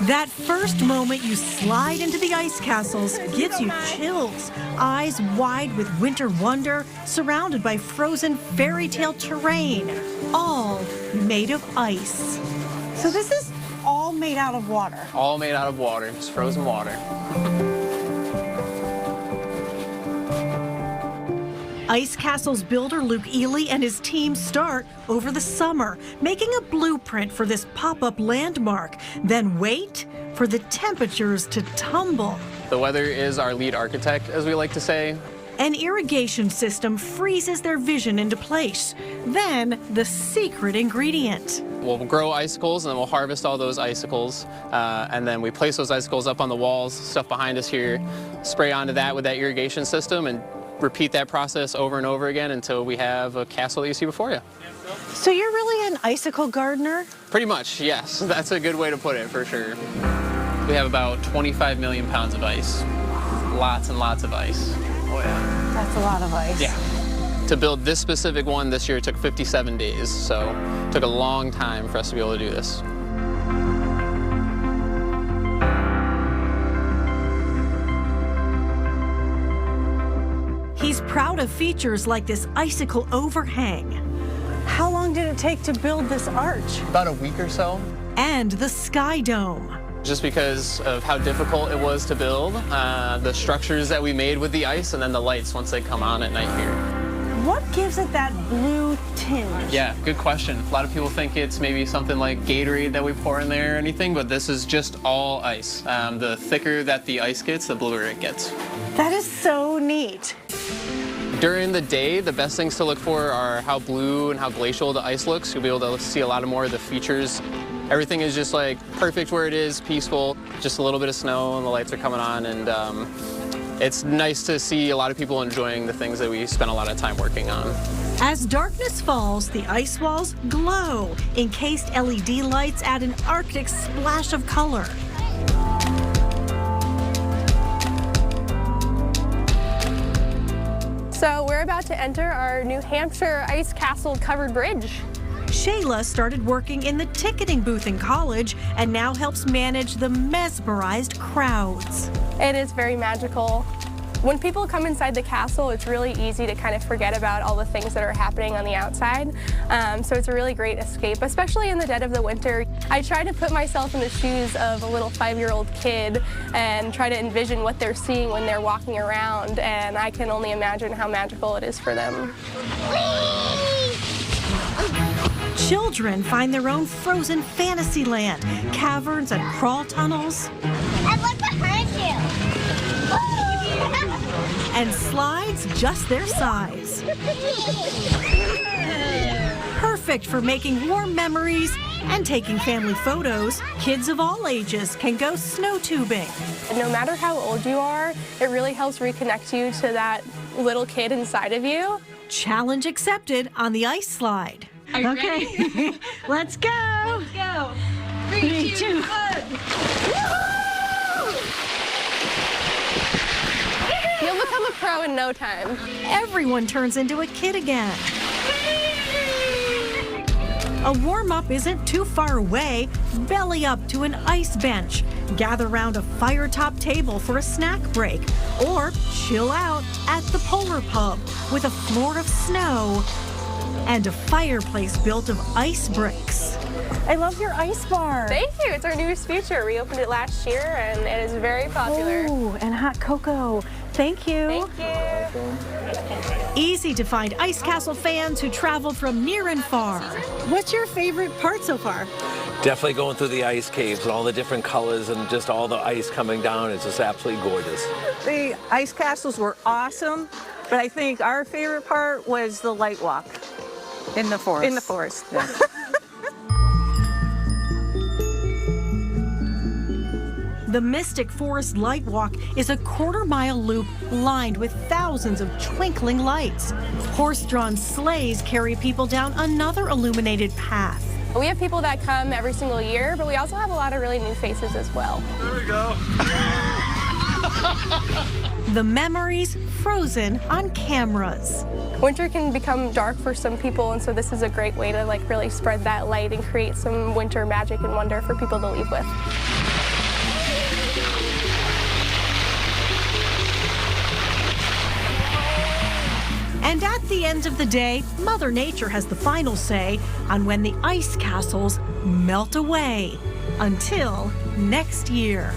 That first moment you slide into the ice castles gives you chills, eyes wide with winter wonder, surrounded by frozen fairy tale terrain, all made of ice. So this is all made out of water? All made out of water, it's frozen water. Ice Castles builder Luke Ely and his team start over the summer, making a blueprint for this pop-up landmark, then wait for the temperatures to tumble. The weather is our lead architect, as we like to say. An irrigation system freezes their vision into place. Then the secret ingredient. We'll grow icicles and then we'll harvest all those icicles. And then we place those icicles up on the walls, stuff behind us here, spray onto that with that irrigation system, and repeat that process over and over again until we have a castle that you see before you. So you're really an icicle gardener? Pretty much, yes. That's a good way to put it, for sure. We have about 25 million pounds of ice. Lots and lots of ice. Oh, yeah. That's a lot of ice. Yeah. To build this specific one this year, it took 57 days, so it took a long time for us to be able to do this. He's proud of features like this icicle overhang. How long did it take to build this arch? About a week or so. And the Sky Dome. Just because of how difficult it was to build, the structures that we made with the ice, and then the lights once they come on at night here. What gives it that blue tinge? Yeah, good question. A lot of people think it's maybe something like Gatorade that we pour in there or anything, but this is just all ice. The thicker that the ice gets, the bluer it gets. That is so neat. During the day, the best things to look for are how blue and how glacial the ice looks. You'll be able to see a lot more of the features. Everything is just like perfect where it is, peaceful, just a little bit of snow and the lights are coming on, and it's nice to see a lot of people enjoying the things that we spent a lot of time working on. As darkness falls, the ice walls glow. Encased LED lights add an Arctic splash of color. So we're about to enter our New Hampshire Ice Castle covered bridge. Shayla started working in the ticketing booth in college and now helps manage the mesmerized crowds. It is very magical. When people come inside the castle, it's really easy to kind of forget about all the things that are happening on the outside. So it's a really great escape, especially in the dead of the winter. I try to put myself in the shoes of a little 5-year-old kid and try to envision what they're seeing when they're walking around, and I can only imagine how magical it is for them. Children find their own frozen fantasy land, caverns and crawl tunnels. And look behind you. And slides just their size. Perfect for making warm memories and taking family photos. Kids of all ages can go snow tubing. No matter how old you are, it really helps reconnect you to that little kid inside of you. Challenge accepted on the ice slide. Are you ready? Let's go. Let's go. 3, 2, 1. You'll become a pro in no time. Everyone turns into a kid again. A warm-up isn't too far away. Belly up to an ice bench. Gather round a fire-top table for a snack break. Or chill out at the Polar Pub with a floor of snow and a fireplace built of ice bricks. I love your ice bar. Thank you. It's our newest feature. We opened it last year, and it is very popular. Ooh, and hot cocoa. Thank you. Thank you. Easy to find Ice Castle fans who travel from near and far. What's your favorite part so far? Definitely going through the ice caves and all the different colors and just all the ice coming down. It's just absolutely gorgeous. The ice castles were awesome, but I think our favorite part was the light walk. In the forest. In the forest. Yeah. The Mystic Forest Light Walk is a quarter-mile loop lined with thousands of twinkling lights. Horse-drawn sleighs carry people down another illuminated path. We have people that come every single year, but we also have a lot of really new faces as well. There we go. The memories frozen on cameras. Winter can become dark for some people, and so this is a great way to really spread that light and create some winter magic and wonder for people to leave with. And at the end of the day, Mother Nature has the final say on when the ice castles melt away. Until next year.